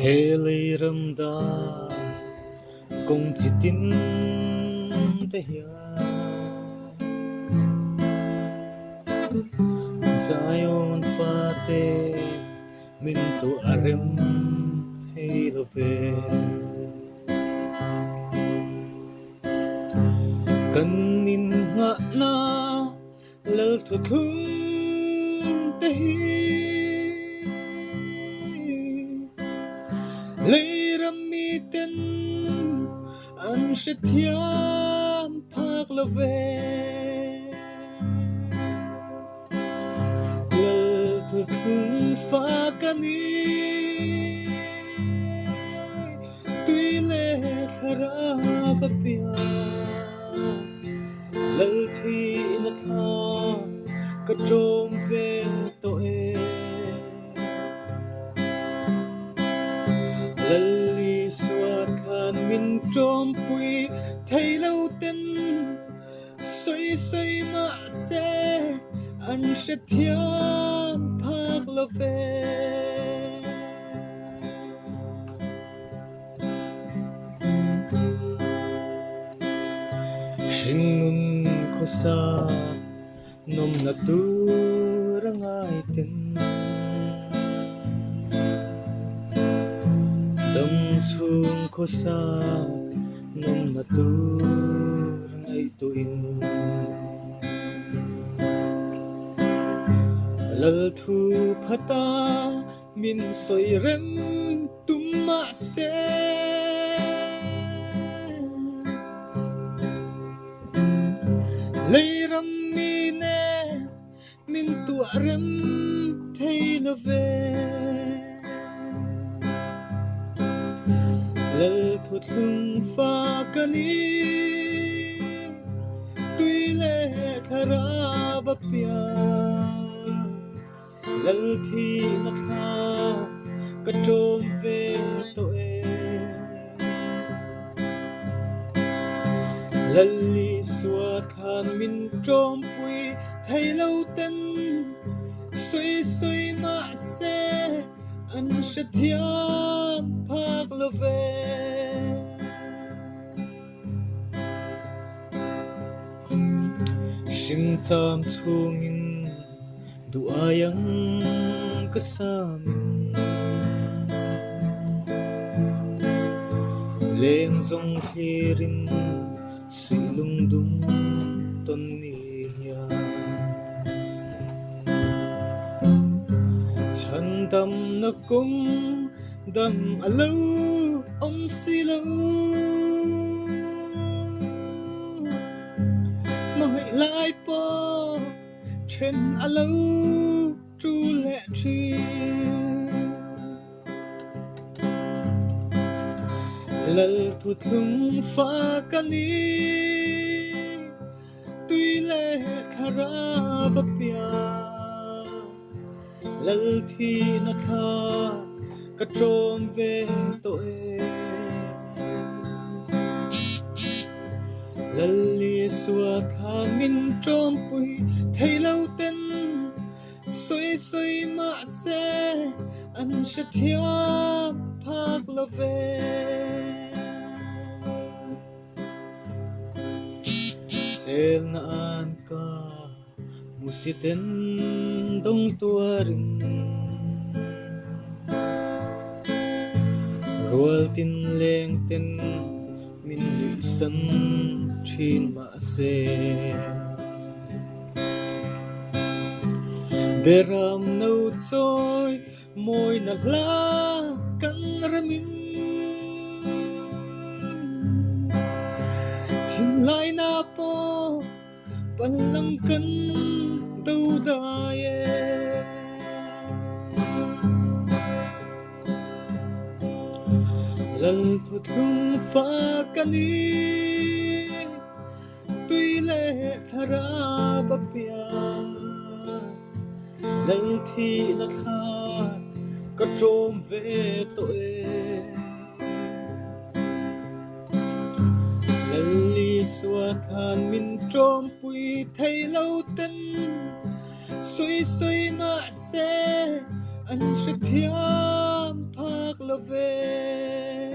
Hele ramda kong chitin te hiya Zion fate min to arem thei love kanin nga na lal thuthlung te hi leiram mi ten an hrethiam phak love lal thuthlungfa kani tui le thara papia lal thi na tha ka trom ve to e lalli swat khan min trom pui thei lo ten soi soi ma se an hrethiam phak love Shinun khawsa nom na tu rangai ten dam chung khawsa nom na tu rangai tu in lal thu phata min soi rem tum ma se leiram mi ne min tu rem thei love lal thuthlungfa kani tui le thara bapia lal thi na tha ka trom ve to e lalli swat khan min trom pui thei lo ten soi soi ma se an hrethiam phak love sing cham chungin du ayang kasamin leng zong khirin silung dung ton niya chan dam na kong dang alo om silo mahai lai po chen alo tru le tri lal thuthlungfa kani tui le khara papia lal thi na tha ka trom ve to e lalli swat khan min trom pui thei lo ten soi soi ma se an hrethiam phak love sel na an ka musiten dong tuarin rual tin leng ten min lisan thin ma se beram no choi moi na la kan ramin thim lai na po palang kan deuh daye lal thuthlungfa kani tui le thara papia lal thi na tha ka trom ve to e lalli swat khan min trom pui thei lo ten soi soi ma se an hrethiam phak lo ve